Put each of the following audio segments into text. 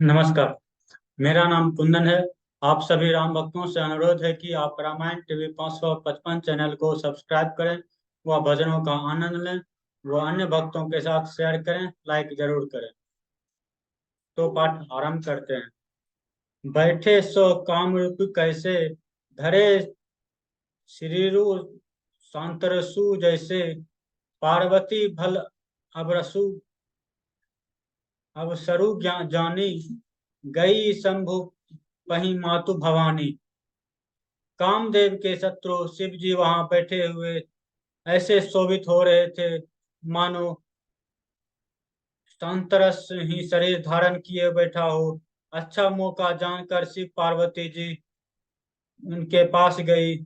नमस्कार। मेरा नाम कुंदन है। आप सभी राम भक्तों से अनुरोध है कि आप रामायण टीवी 555 चैनल को सब्सक्राइब करें, व भजनों का आनंद लें, व अन्य भक्तों के साथ शेयर करें, लाइक जरूर करें। तो पाठ आरंभ करते हैं। बैठे सो कामरूप कैसे, धरे श्रीरु सांतरसु जैसे, पार्वती भल अबरसु अब सरु जानी, गई शंभु पही मातु भवानी। कामदेव के शत्रु शिव जी वहां बैठे हुए ऐसे शोभित हो रहे थे मानो संतरस ही शरीर धारण किए बैठा हो। अच्छा मौका जानकर शिव पार्वती जी उनके पास गई।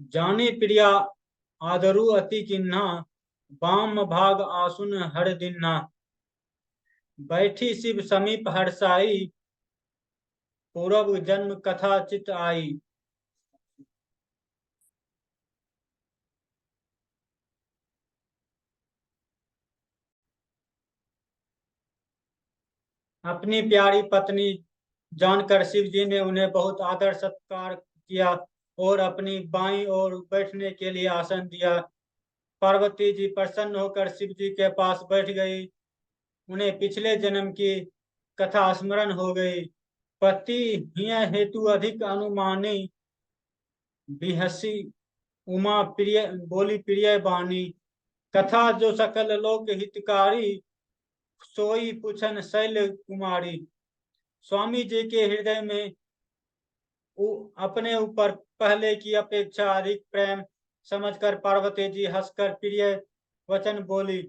जानी प्रिया आदरु अति किन्हा, बाम भाग आसुन हर दिन्हा। बैठी शिव समीप हर्षाई, पूर्व जन्म कथा चित आई। अपनी प्यारी पत्नी जानकर शिव जी ने उन्हें बहुत आदर सत्कार किया और अपनी बाईं ओर बैठने के लिए आसन दिया। पार्वती जी प्रसन्न होकर शिव जी के पास बैठ गई। उन्हें पिछले जन्म की कथा स्मरण हो गई। पति हिय हेतु अधिक अनुमानी, बिहसी उमा प्रिय बोली प्रिय बानी। कथा जो सकल लोक हितकारी, सोई पूछन शैल कुमारी। स्वामी जी के हृदय में अपने ऊपर पहले की अपेक्षा अधिक प्रेम समझकर पार्वती जी हंसकर प्रिय वचन बोली।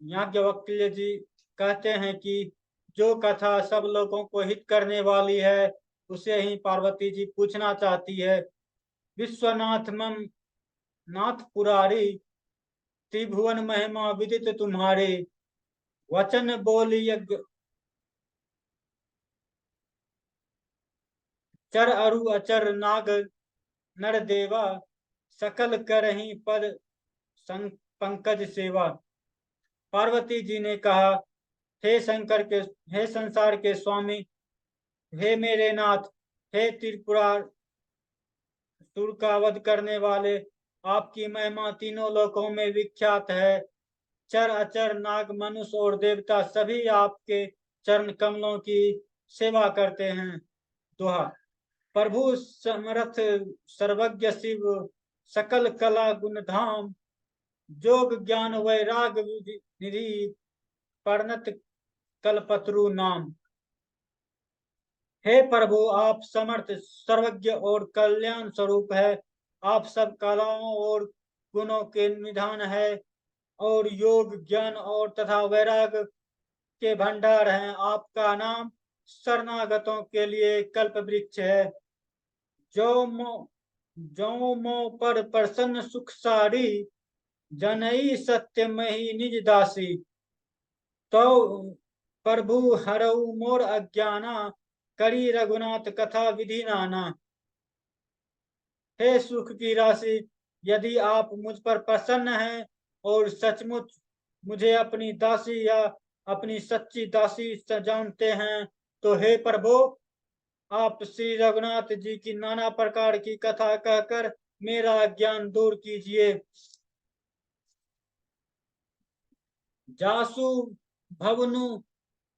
याज्ञवल्क्य जी कहते हैं कि जो कथा सब लोगों को हित करने वाली है उसे ही पार्वती जी पूछना चाहती है। विश्वनाथ मम नाथ पुरारी, त्रिभुवन महिमा विदित तुम्हारे। वचन बोली यज्ञ चर अरु अचर नाग नर देवा, सकल करही पद पंकज सेवा। पार्वती जी ने कहा, हे शंकर के हे संसार के स्वामी, हे मेरे नाथ, हे त्रिपुरार सुर का वध करने वाले, आपकी महिमा तीनों लोकों में विख्यात है। चर अचर नाग मनुष्य और देवता सभी आपके चरण कमलों की सेवा करते हैं। दोहा। प्रभु समर्थ सर्वज्ञ शिव, सकल कला गुण धाम। जोग ज्ञान वैराग निधि, परनत कल्पतरु नाम। हे प्रभु, आप समर्थ सर्वज्ञ और कल्याण स्वरूप है। आप सब कलाओं और गुणों के निधान है और योग ज्ञान और तथा वैराग के भंडार हैं। आपका नाम शरणागतों के लिए कल्प वृक्ष है। जो मो जो मो पर प्रसन्न सुख सारी, जनई सत्य मही निज दासी। तो प्रभु हरऊ मोर अज्ञाना, करी रघुनाथ कथा विधि नाना। हे सुख की राशि, यदि आप मुझ पर प्रसन्न हैं और सचमुच मुझे अपनी दासी या अपनी सच्ची दासी जानते हैं, तो हे प्रभु, आप श्री रघुनाथ जी की नाना प्रकार की कथा कहकर मेरा ज्ञान दूर कीजिए। जासु भवनु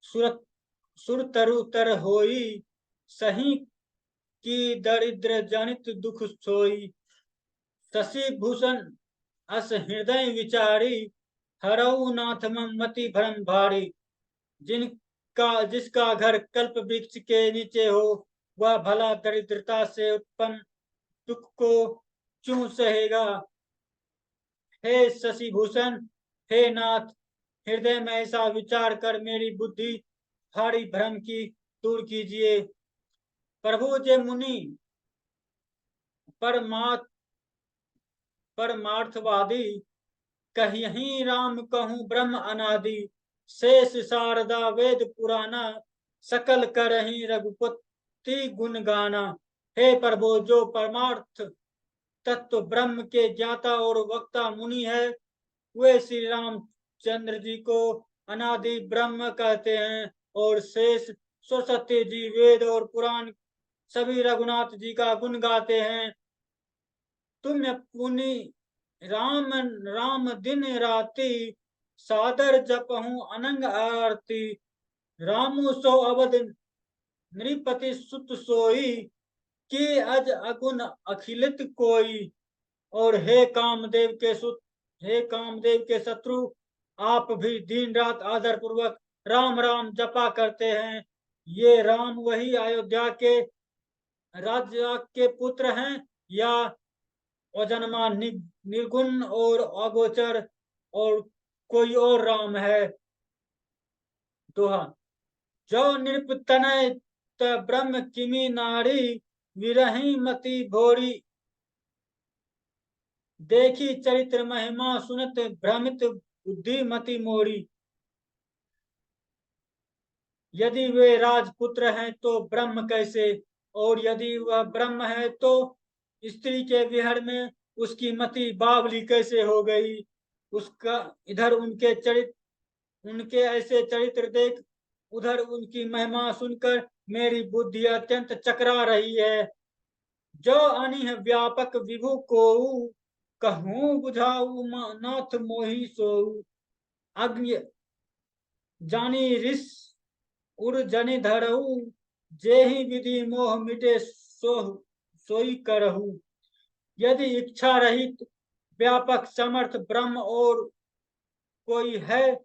सुरत सुर तरु तर होई, सही की दरिद्र जनित दुख सोई। शशि भूषण अस हृदय विचारी, हरऊ नाथ मति भ्रम भारी। जिसका घर कल्प वृक्ष के नीचे हो, वह भला दरिद्रता से उत्पन्न दुख को क्यों सहेगा। हे शशि भूषण, हे नाथ, हृदय में ऐसा विचार कर मेरी बुद्धि भारी भ्रम की दूर कीजिए। प्रभु जे मुनि परमार्थ परमार्थवादी, कहीं राम कहूँ ब्रह्म अनादि। शेष शारदा वेद पुराना, सकल करही रघुपति गुण गाना। हे प्रभु, जो परमार्थ तत्व ब्रह्म के ज्ञाता और वक्ता मुनि है, वे श्री रामचंद्र जी को अनादि ब्रह्म कहते हैं और शेष सरस्वती जी वेद और पुराण सभी रघुनाथ जी का गुण गाते हैं। तुम पुनि राम राम दिन राति, सादर जपहूँ अनंग आरती। रामु सो अवध नृपति सुत सोई, की अज अगुन अखिलित कोई। और हे कामदेव के शत्रु, आप भी दिन रात आदर पूर्वक राम राम जपा करते हैं। ये राम वही अयोध्या के राजा के पुत्र हैं, या अजन्मा निर्गुण और अगोचर और कोई और राम है? दोहा। जो नृप तनय त ब्रह्म किमी नारी, विरही मति भोरी। देखी चरित्र महिमा सुनत, भ्रमित बुद्धि मति मोरी। यदि वे राजपुत्र हैं तो ब्रह्म कैसे, और यदि वह ब्रह्म है तो स्त्री के विहड़ में उसकी मति बावली कैसे हो गई? उसका इधर उनके ऐसे चरित्र देख, उधर उनकी महिमा सुनकर मेरी बुद्धि अत्यंत चकरा रही है। जो अनिह व्यापक विभु को, कहूँ बुझाऊ नाथ मोहि सोऊ। अग्नि जानी रिस उर जनि धरऊ, जेहि विधि मोह मिटे सोई करहू। यदि इच्छा रहित व्यापक समर्थ ब्रह्म और कोई है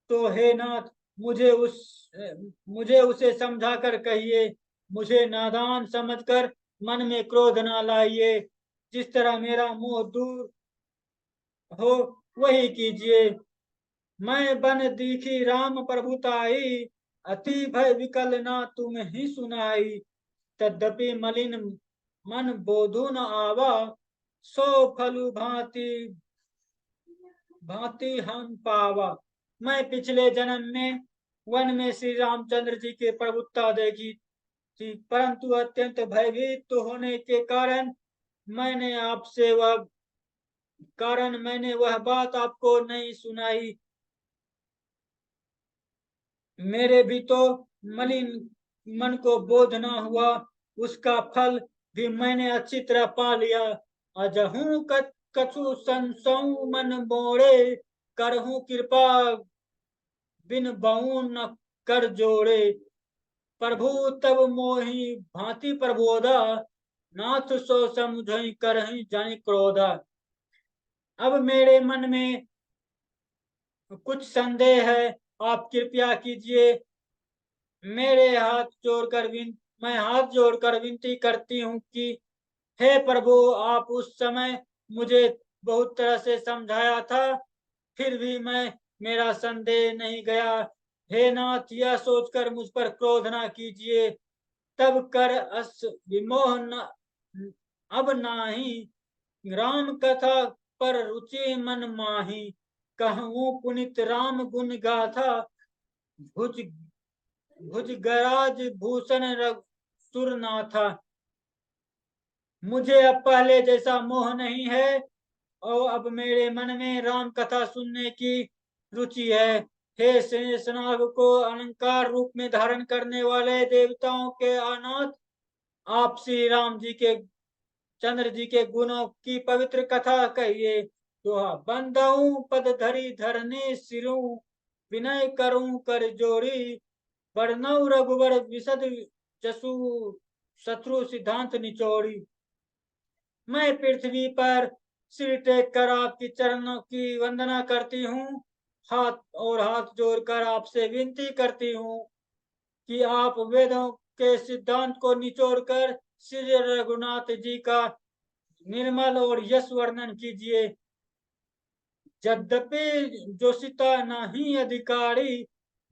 तो हे नाथ, मुझे उसे समझा कर कहिए। मुझे नादान समझकर मन में क्रोध ना लाइए। जिस तरह मेरा मोह दूर हो वही कीजिए। मैं बन दीखी राम प्रभुताई, अति भय विकल ना तुम ही सुनाई। तद्यपि मलिन मन बोधु न आवा, सो फलु भांति भांति हम पावा। मैं पिछले जन्म में वन में श्री रामचंद्र जी की प्रभुता देखी थी, परंतु अत्यंत भयभीत होने के कारण मैंने वह बात आपको नहीं सुनाई। मेरे भी तो मलिन मन को बोध न हुआ, उसका फल भी मैंने अच्छी तरह पा लिया। अजहू कछु संसऊ मन मोड़े, करहूँ कृपा बिन बहु न कर जोड़े। प्रभु तब मोहि भांति प्रबोधा, नाथ सो समुझई करहि जनि क्रोधा। अब मेरे मन में कुछ संदेह है, आप कृपया कीजिए। मैं हाथ जोड़कर विनती करती हूँ कि हे प्रभु, आप उस समय मुझे बहुत तरह से समझाया था, फिर भी मेरा संदेह नहीं गया। हे नाथ, यह सोचकर मुझ पर क्रोध ना कीजिए। तब कर अस विमोह न अब नाही, राम कथा पर रुचि मन माही। कहूँ पुनित राम गुण गाथा, भुज भुज गराज भूषण सुर नाथा। मुझे अब पहले जैसा मोह नहीं है, और अब मेरे मन में राम कथा सुनने की रुचि है। हे शेषनाग को अलंकार रूप में धारण करने वाले देवताओं के अनाथ, आप श्री राम जी के चंद्र जी के गुणों की पवित्र कथा कहिए। दोहा। बंदऊ पद धरी धरने सिरू, विनय करूं कर जोड़ी। वर्णव रघुवर विशद जसु, शत्रु सिद्धांत निचोड़ी। मैं पृथ्वी पर सिर टेक कर आपकी चरणों की वंदना करती हूँ, हाथ जोड़कर आपसे विनती करती हूँ कि आप वेदों के सिद्धांत को निचोड़कर श्री रघुनाथ जी का निर्मल और यश वर्णन कीजिए। यद्यपि जोशिता नहीं अधिकारी,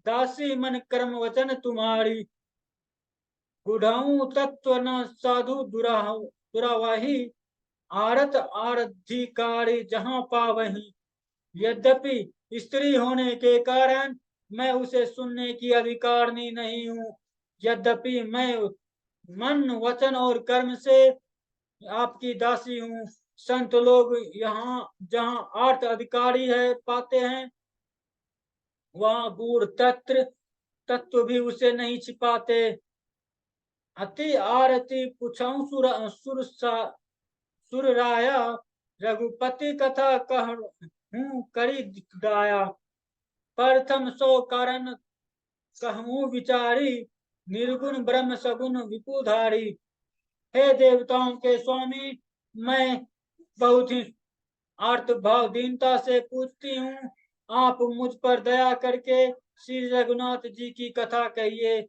दासी मन कर्म वचन तुम्हारी। गुढ़ाऊ तत्व न साधु दुरावाही, आरत आरधिकारी जहां पावही। यद्यपि स्त्री होने के कारण मैं उसे सुनने की अधिकारनी नहीं हूँ, यद्यपि मैं मन वचन और कर्म से आपकी दासी हूँ। संत लोग यहाँ जहाँ आर्थ अधिकारी है पाते हैं, वहाँ गूढ़ तत्व तत्व भी उसे नहीं छिपाते। अति आरती पुछाऊं सुर राया, रघुपति कथा कहूँ करी गाया। प्रथम सो कारण कहूँ विचारी, निर्गुण ब्रह्म सगुण विपुधारी। हे देवताओं के स्वामी, मैं बहुत ही आर्त भाव दीनता से पूछती हूँ, आप मुझ पर दया करके श्री रघुनाथ जी की कथा कहिए।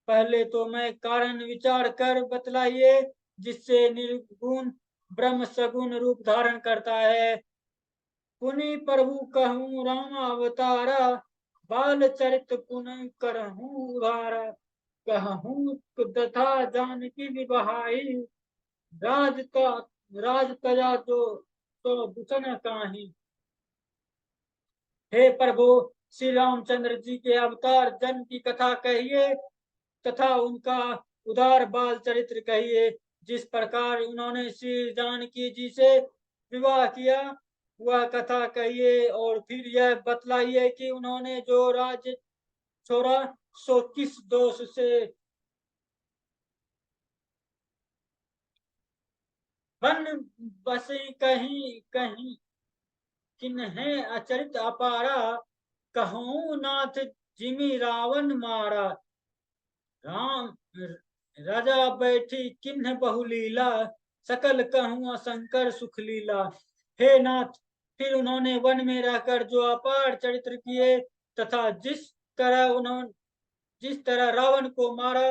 पहले तो मैं कारण विचार कर बतलाइए, जिससे निर्गुण ब्रह्म सगुण रूप धारण करता है। पुनि प्रभु कहूँ राम अवतारा, बाल चरित पुनि करहूँ उधारा। कहूँ तथा जानकी विबहाई, राज का राज तजा तो दूषण काही। हे प्रभु, श्री रामचंद्र जी के अवतार जन्म की कथा कहिए तथा उनका उदार बाल चरित्र कहिए। जिस प्रकार उन्होंने श्री जानकी जी से विवाह किया, वह कथा कहिए। और फिर यह बतलाइए कि उन्होंने जो राज्य छोड़ा, सो किस दोष से। वन बसे कहीं कहीं किन्हें अचरित अपारा, कहूँ नाथ जिमि रावण मारा। राम राजा बैठी किन्ह बहुलीला, सकल कहूँ शंकर सुख लीला। हे नाथ, फिर उन्होंने वन में रहकर जो अपार चरित्र किए तथा जिस तरह रावण को मारा,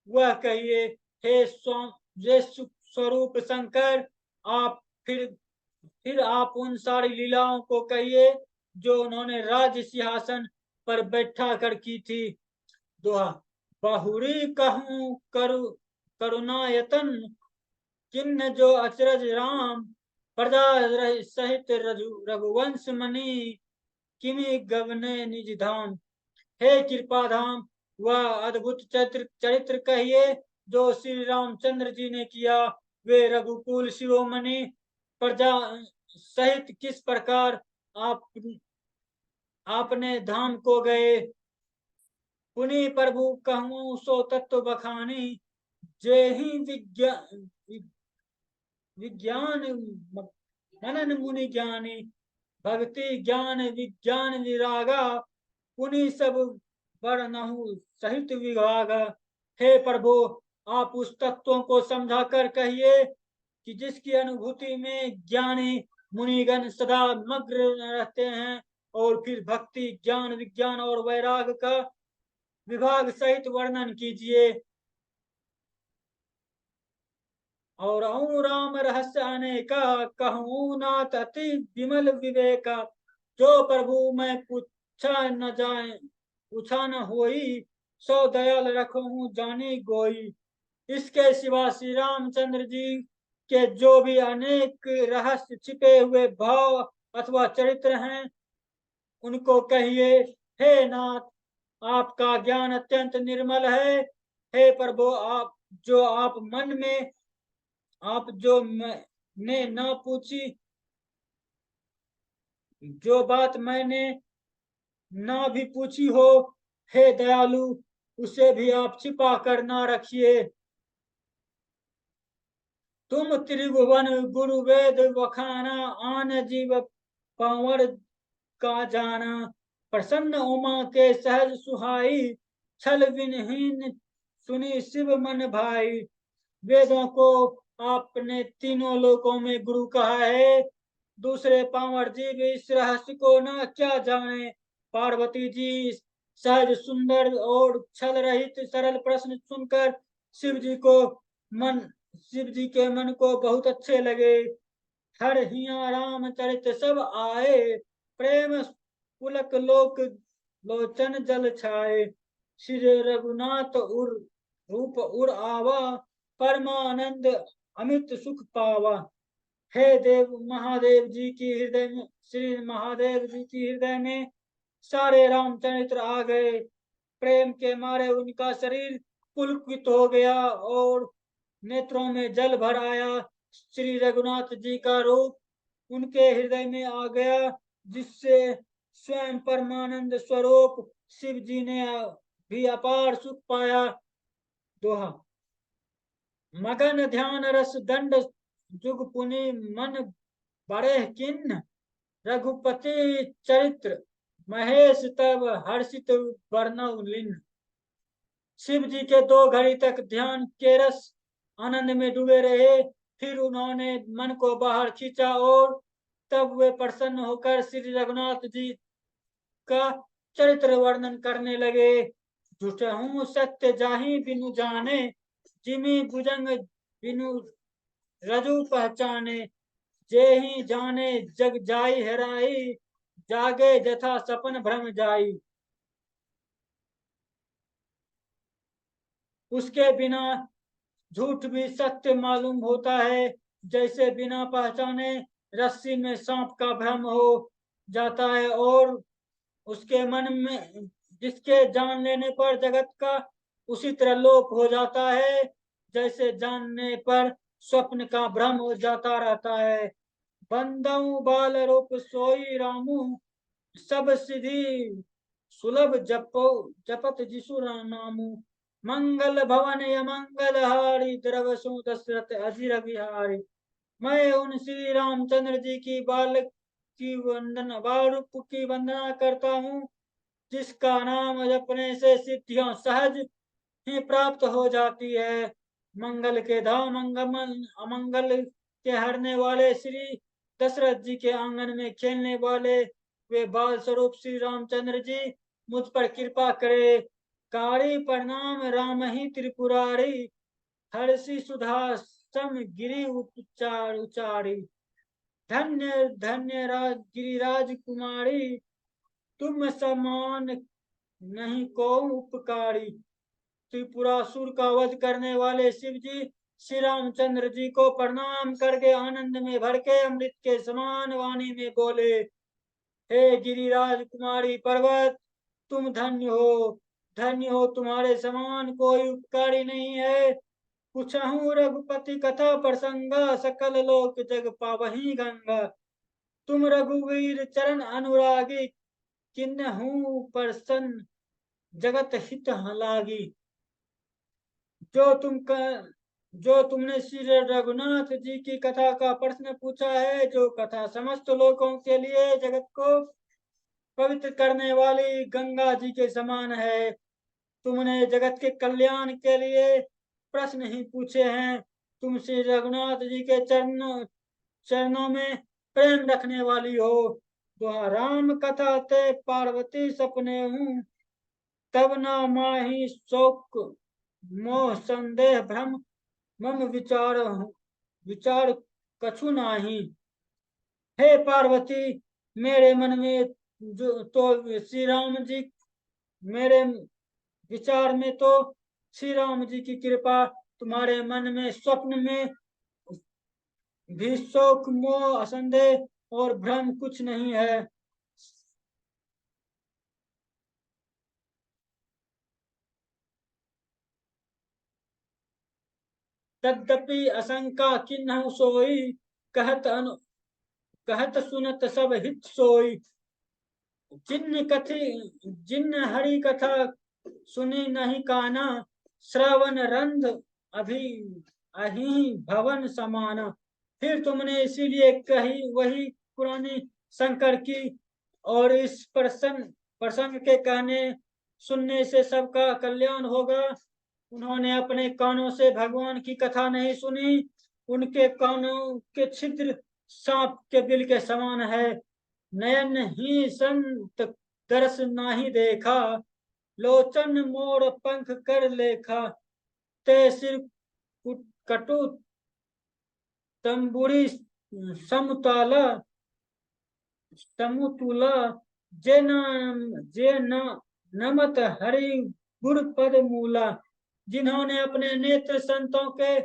वह कहिए। हे स्वरूप शंकर, आप फिर आप उन सारी लीलाओं को कहिए जो उन्होंने राज सिंहासन पर बैठा कर की थी। दोहा। बहुरी कहूँ करुणायतन, किन्न जो अचरज राम। प्रजा सहित रघुवंश मणि, किमि गवने निज धाम। हे कृपा धाम, वह अद्भुत चरित्र कहिए जो श्री रामचंद्र जी ने किया। वे रघुकुल शिरोमणि प्रजा सहित किस प्रकार आप आपने धाम को गए। पुनि प्रभु कहूँ सो तत्व बखानी, जे ही विज्ञान मनन मुनि ज्ञानी। भक्ति ज्ञान विज्ञान विरागा, पुनि सब वर्णहु सहित विभागा। हे प्रभु, आप उस तत्वों को समझा कर कहिए कि जिसकी अनुभूति में ज्ञानी मुनिगण सदा मग्न रहते हैं। और फिर भक्ति ज्ञान विज्ञान और वैराग का विभाग सहित वर्णन कीजिए। और राम रहस्य अनेका, कहूँ नाथ अति विमल विवेका। जो प्रभु मैं पूछा न होई, सो दयाल रखूँ जानी गोई। इसके सिवा श्री रामचंद्र जी के जो भी अनेक रहस्य छिपे हुए भाव अथवा चरित्र हैं, उनको कहिए। हे नाथ, आपका ज्ञान अत्यंत निर्मल है। हे प्रभु, आप जो ने न पूछी, जो बात मैंने ना भी पूछी हो, हे दयालु, उसे भी आप छिपा कर ना रखिए। तुम त्रिभुवन गुरु वेद वखाना, आन जीव पावर का जाना। प्रसन्न उमा के सहज सुहाई, छल विनहीन सुनी शिव मन भाई। वेदों को आपने तीनों लोकों में गुरु कहा है, दूसरे पांवर जीव इस रहस्य को न क्या जाने। पार्वती जी सहज सुंदर और छल रहित सरल प्रश्न सुनकर शिव जी को मन शिव जी के मन को बहुत अच्छे लगे। हर हिया रामचरित सब आए, प्रेम पुलक लोक लोचन जल छाए। श्री रघुनाथ उर रूप उर आवा, परमानंद अमित सुख पावा। हे देव महादेव जी की हृदय में श्री महादेव जी की हृदय में सारे रामचरित्र आ गए। प्रेम के मारे उनका शरीर पुलकित हो गया और नेत्रों में जल भर आया। श्री रघुनाथ जी का रूप उनके हृदय में आ गया, जिससे स्वयं परमानंद स्वरूप शिव जी ने भी अपार सुख पाया। दोहा। मगन ध्यान रस दंड जुग पुनि मन बड़े किन्न, रघुपति चरित्र महेश तब हर्षित वर्णव लिन्न। शिव जी के 2 घड़ी तक ध्यान के रस आनंद में डूबे रहे। फिर उन्होंने मन को बाहर खींचा और तब वे प्रसन्न होकर श्री रघुनाथ जी का चरित्र वर्णन करने लगे। झूठहूँ सत्य जाहि बिनु जाने, जिमि भुजंग बिनु रजू पहचाने। जेहि जाने जग जाई हेराई, जागे जथा सपन भ्रम जाई। उसके बिना झूठ भी सत्य मालूम होता है, जैसे बिना पहचाने रस्सी में सांप का भ्रम हो जाता है। और उसके मन में जिसके जान लेने पर जगत का उसी तरह लोप हो जाता है, जैसे जानने पर स्वप्न का भ्रम हो जाता रहता है। बंदऊ बाल रूप सोई रामू, सब सिद्धि सुलभ जपो जपत जिसु नामू। मंगल भवन यमंगल हारी, द्रवसु दशरथ अजीर बिहारी। मैं उन श्री रामचंद्र जी की बाल रूप की वंदना करता हूँ, जिसका नाम जपने से सिद्धियां सहज ही प्राप्त हो जाती है। मंगल के धाम अमंगल के हरने वाले श्री दशरथ जी के आंगन में खेलने वाले वे बाल स्वरूप श्री रामचंद्र जी मुझ पर कृपा करे। कारी प्रणाम राम ही त्रिपुरारी, हर्षि सुधा सम गिरी उचारी। धन्य धन्य गिरिराज कुमारी, तुम समान नहीं को उपकारी। त्रिपुरासुर का वध करने वाले शिव जी श्री रामचंद्र जी को प्रणाम करके आनंद में भर के अमृत के समान वाणी में बोले, हे गिरिराज कुमारी पर्वत, तुम धन्य हो, धन्य हो, तुम्हारे समान कोई उपकारी नहीं है। कुछहु रघुपति कथा प्रसंगा, सकल लोक जग पावही गंगा। तुम रघुवीर चरण अनुरागी, किन्हु प्रसन्न जगत हित लागी। जो तुम जो तुमने श्री रघुनाथ जी की कथा का प्रश्न पूछा है, जो कथा समस्त लोगों के लिए जगत को पवित्र करने वाली गंगा जी के समान है। तुमने जगत के कल्याण के लिए प्रश्न ही पूछे हैं। तुम श्री रघुनाथ जी के चरणों में प्रेम रखने वाली हो। तो राम कथा ते पार्वती सपने हूँ, तब न माही शोक मोह संदेह भ्रम, मम विचार कछु नाही। हे पार्वती, मेरे मन में जो तो श्री राम जी, मेरे विचार में तो श्री राम जी की कृपा, तुम्हारे मन में स्वप्न में भी शोक मोह असंदेह और भ्रम कुछ नहीं है। तद्यपि आशंका किन्हु सोई, कहत सुनत सब हित सोई। जिन्न हरि कथा सुनी नहीं काना, श्रवण रंध अभी अही भवन समाना। फिर तुमने इसीलिए कही वही पुरानी शंकर की, और इस प्रसंग के कहने सुनने से सबका कल्याण होगा। उन्होंने अपने कानों से भगवान की कथा नहीं सुनी, उनके कानों के छिद्र सांप के बिल के समान है। नयन ही संत दर्श नाही देखा, लोचन मोर पंख कर लेखा। ते सिर कटु तंबुरी समताला समुतुला, जे न नमत हरि गुर पद मूला। जिन्होंने अपने नेत्र संतों के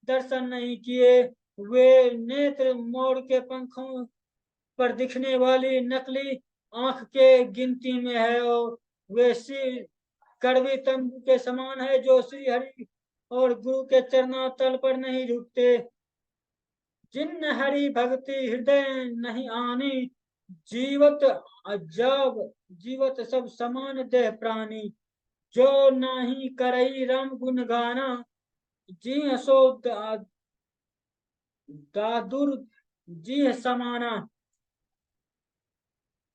दर्शन नहीं किए, वे नेत्र मोर के पंखों पर दिखने वाली नकली आंख के गिनती में है, और वे श्री कड़वी तंबू के समान है, जो श्री हरि और गुरु के चरणातल पर नहीं झुकते। जिन हरि भक्ति हृदय नहीं आनी, जीवत अजब जीवत सब समान देह प्राणी। जो नाही करई राम गुण गाना, जी असो दादुर जी समाना।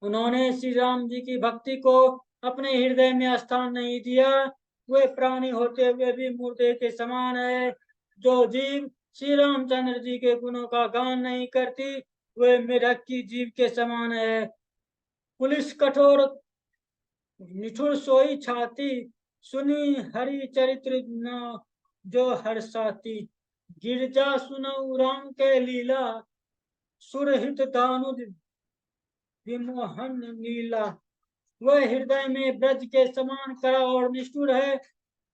उन्होंने श्री राम जी की भक्ति को अपने हृदय में स्थान नहीं दिया। वे प्राणी होते हुए भी मुर्दे के समान है। जो जीव श्री रामचंद्र जी के गुणों का गान नहीं करती, वे मृग की जीव के समान है। पुलिस कठोर निठुर सोई छाती, सुनी हरि चरित्र न जो हर्षाती। गिरजा सुनऊ राम के लीला, सुरहित दानुज विमोहन लीला। वह हृदय में ब्रज के समान कड़ा और निष्ठुर है,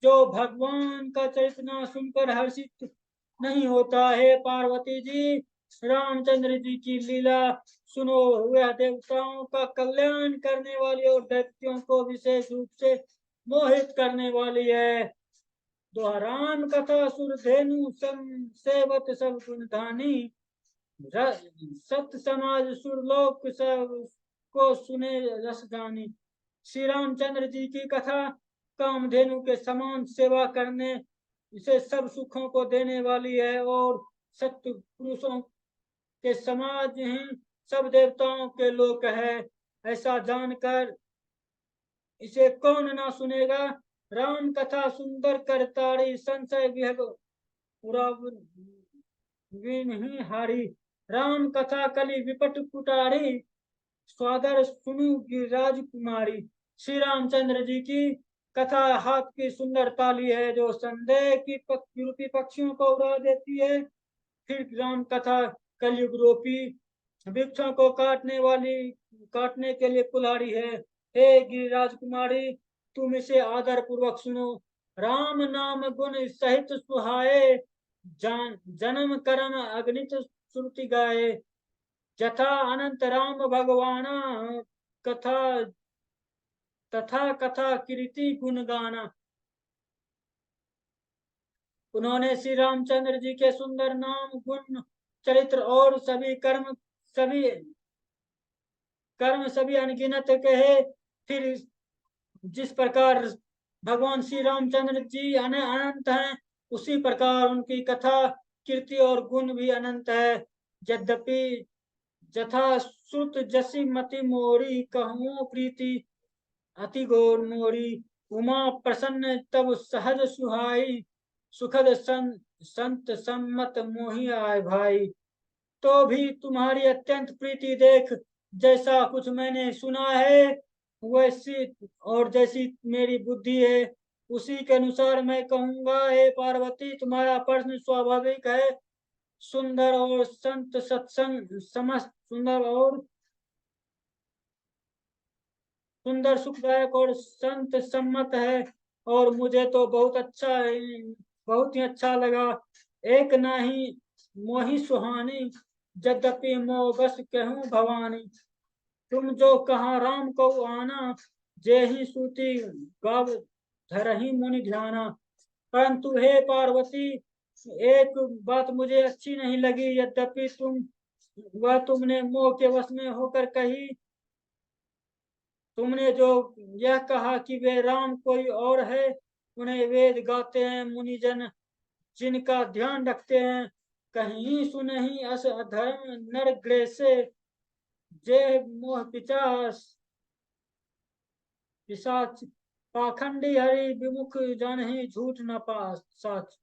जो भगवान का चरित्र न सुनकर हर्षित नहीं होता है। पार्वती जी, रामचंद्र जी की लीला सुनो। वह देवताओं का कल्याण करने वाली और दैत्यों को विशेष रूप से मोहित करने वाली है। दोहरान कथा सुरधेनु सम सेवत सब गुण धानी, सत्य समाज सुरलोक सब को सुने रस जानी। श्री रामचंद्र जी की कथा कामधेनु के समान सेवा करने इसे सब सुखों को देने वाली है, और सत्य पुरुषों के समाज ही सब देवताओं के लोक है। ऐसा जानकर इसे कौन ना सुनेगा। राम कथा सुंदर करताड़ी, संशय विहग विनहि हारी। राम कथा कलि विपट कुटारी, स्वागर सुनु गिरिराज कुमारी। श्री रामचंद्र जी की कथा हाथ की सुंदर ताली है, जो संदेह की रूपी पक्षियों को उड़ा देती है। फिर राम कथा कलयुग रूपी वृक्षों को काटने के लिए कुल्हाड़ी है। हे गिरिराज कुमारी, तुम इसे आदर पूर्वक सुनो। राम नाम गुण सहित सुहाए, जन्म कर्म अगणित श्रुति गाए। जथा अनंत राम भगवाना, कथा तथा कथा कीर्ति गुण गाना। उन्होंने श्री रामचंद्र जी के सुंदर नाम, गुण, चरित्र और सभी अनगिनत कहे। फिर जिस प्रकार भगवान श्री रामचंद्र जी अनंत हैं, उसी प्रकार उनकी कथा, कीर्ति और गुण भी अनंत है। यद्यपि जथा श्रुत जसी मति मोरी, कहूँ प्रीति अति गौर मोरी। उमा प्रसन्न तब सहज सुहाई, सुखद संत सम्मत मोहि आए भाई। तो भी तुम्हारी अत्यंत प्रीति देख, जैसा कुछ मैंने सुना है वैसी और जैसी मेरी बुद्धि है, उसी के अनुसार मैं कहूंगा। हे पार्वती, तुम्हारा प्रश्न स्वाभाविक है। सुंदर और संत सत्संग समस्त सुंदर सुखदायक और संत सम्मत है, और मुझे तो बहुत ही अच्छा लगा। एक नाही मोहि सुहानी, यद्यपि मोह बस कहूँ भवानी। तुम जो कहा राम को आना, जे ही सूती गाव धरही मुनि ध्याना। परंतु हे पार्वती, एक बात मुझे अच्छी नहीं लगी। यद्यपि तुमने मोह के वश में होकर कही। तुमने जो यह कहा कि वे राम कोई और है, उन्हें वेद गाते हैं मुनिजन, जिनका ध्यान रखते हैं। कहीं सुनहि अस अधर्म नर ग्रेसे, जे मोह पिचास पिशाच। पाखंडी हरि विमुख जानहि झूठ न पास साच।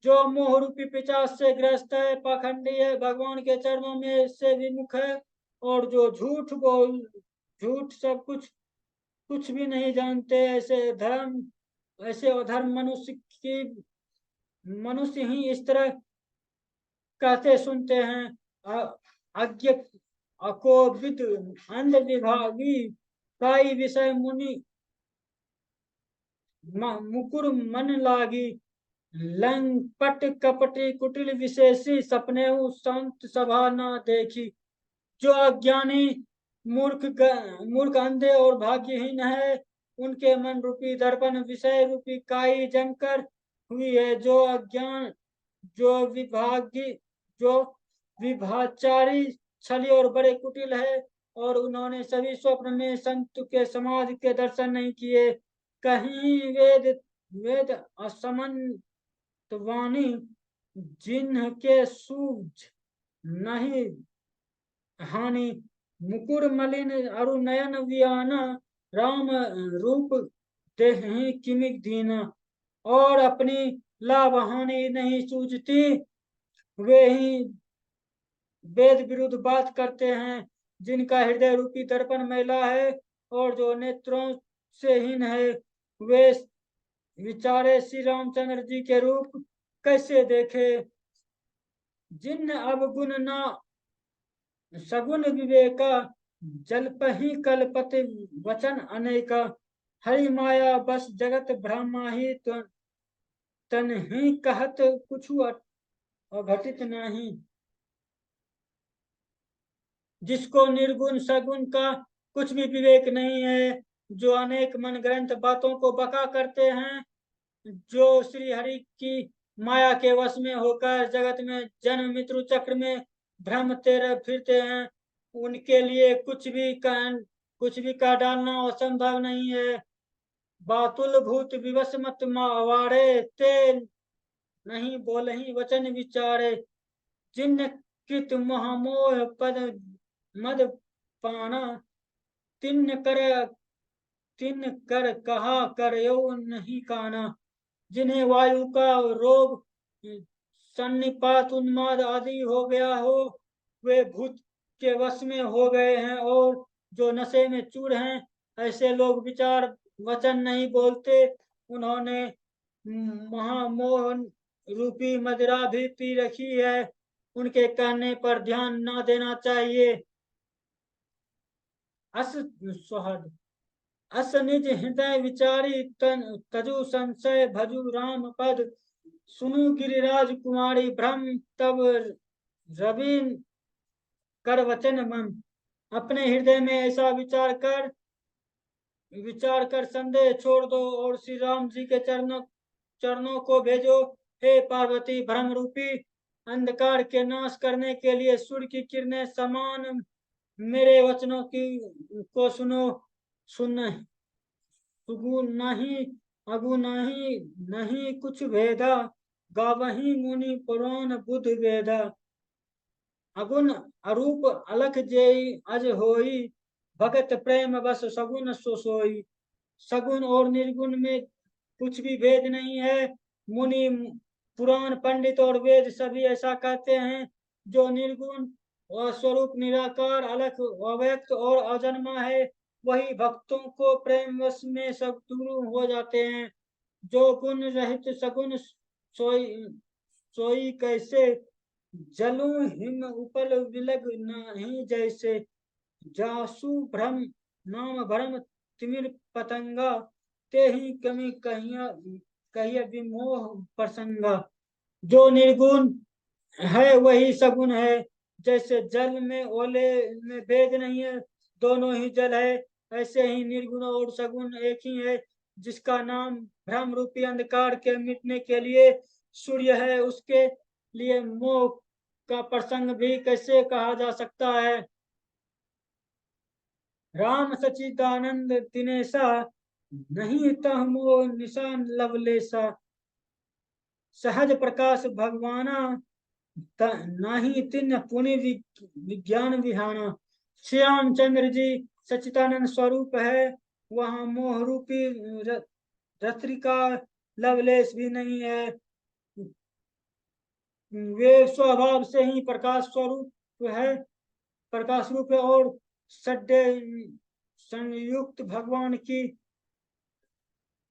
जो मोह रूपी पिचास से ग्रस्त है, पाखंडी है, भगवान के चरणों में से विमुख है, और जो झूठ सब कुछ भी नहीं जानते, ऐसे अधर्म मनुष्य ही इस तरह कहते सुनते हैं। अज्ञ अकोविद अंध विभागी, काई विषय मुनि मुकुर मन लागी। लंपट कपटी कुटिल विशेषी, सपने संत सभा न देखी। जो अज्ञानी मूर्ख अंधे और भाग्यहीन है, उनके मन रूपी दर्पण विषय रूपी काई जमकर हुई है। जो विभाचारी, छली और बड़े कुटिल है, और उन्होंने सभी स्वप्न में संत के समाज के दर्शन नहीं किए। कहीं वेद वेद असमंत वाणी, जिन्ह के सूझ नहीं हानि। मुकुर मलिन अरु नयन वियाना, राम रूप देहि किमिक दीना। और अपनी लाभ हानि नहीं सूझती, वे ही वेद विरुद्ध बात करते हैं। जिनका हृदय रूपी दर्पण मैला है और जो नेत्रों से हीन है, वे विचारे श्री रामचंद्र जी के रूप कैसे देखे। जिन अवगुण न सगुन विवेका, जलपहि कलपति वचन अनेका। हरि माया बस जगत ब्रह्माही, तन ही कहत कुछु अघटित नहीं। जिसको निर्गुण सगुण का कुछ भी विवेक नहीं है, जो अनेक मन ग्रंथ बातों को बका करते हैं, जो श्री हरि की माया के वश में होकर जगत में जन्म मृत्यु चक्र में भ्रमते फिरते हैं, उनके लिए कुछ भी कह डालना असंभव नहीं है। बातुल भूत विवश मत मावारे, ते नहीं बोलहि वचन विचारे। जिन कृत महामोह पद मद पाना, तिन कर कहा कर नहीं काना। जिन्हें वायु का रोग, सन्निपात, उन्माद आदि हो गया हो, वे भूत के वश में हो गए हैं। और जो नशे में चूर हैं, ऐसे लोग विचार वचन नहीं बोलते। उन्होंने महामोह रूपी मदिरा भी पी रखी है, उनके कहने पर ध्यान न देना चाहिए। अस सुहद अस निज हृदय विचारी, तजु संशय भजु राम पद। सुनु गिरिराज कुमारी भ्रम, तब रवि कर वचन मन। अपने हृदय में ऐसा विचार कर संदेह छोड़ दो और श्री राम जी के चरणों को भेजो। हे पार्वती, भ्रम रूपी अंधकार के नाश करने के लिए सूर्य की किरणें समान मेरे वचनों को सुनो। सुगु नहीं अगु नहीं कुछ भेदा, गावही मुनि पुराण बुध वेदा। अगुण अरूप अलख जेई अज होई, भगत प्रेम बस सगुन सो सोई। सगुन और निर्गुण में कुछ भी भेद नहीं है। मुनि, पुराण पंडित और वेद सभी ऐसा कहते हैं। जो निर्गुण और स्वरूप निराकार, अलख, अव्यक्त और अजन्मा है, वही भक्तों को प्रेम वश में सब दूर हो जाते हैं। जो गुण रहित सगुन सोई कैसे, जलू हिम उपल विलग नहीं जैसे। जासु भ्रम नाम भ्रम तिमिर पतंगा, ते ही कमी कहिया विमोह प्रसंगा। जो निर्गुण है वही सगुण है। जैसे जल में ओले में भेद नहीं है, दोनों ही जल है, ऐसे ही निर्गुण और सगुण एक ही है। जिसका नाम भ्रम रूपी अंधकार के मिटने के लिए सूर्य है, उसके लिए मोह का प्रसंग भी कैसे कहा जा सकता है। राम सचिदानंद दिनेशा, नहीं तह मोह निशान लवलेसा। सहज प्रकाश भगवाना, नाही तिन पुनि विज्ञान विहाना। श्याम चंद्र जी सच्चिदानंद स्वरूप है, वहाँ मोह रूपी रत्रिका लवलेश भी नहीं है। वे स्वभाव से ही प्रकाश स्वरूप है, प्रकाश रूप है। और सड्डे संयुक्त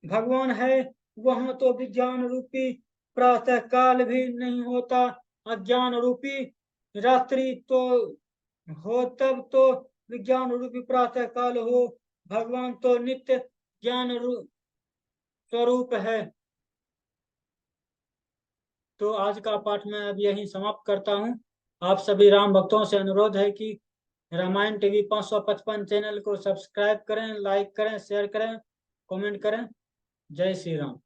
भगवान है, वहां तो विज्ञान रूपी प्रातः काल भी नहीं होता। अज्ञान रूपी रात्रि तो हो, तब तो विज्ञान रूपी प्रातः काल हो। भगवान तो नित्य ज्ञान स्वरूप है। तो आज का पाठ मैं अब यहीं समाप्त करता हूँ। आप सभी राम भक्तों से अनुरोध है कि रामायण टीवी 555 चैनल को सब्सक्राइब करें, लाइक करें, शेयर करें, कमेंट करें। जय श्री राम।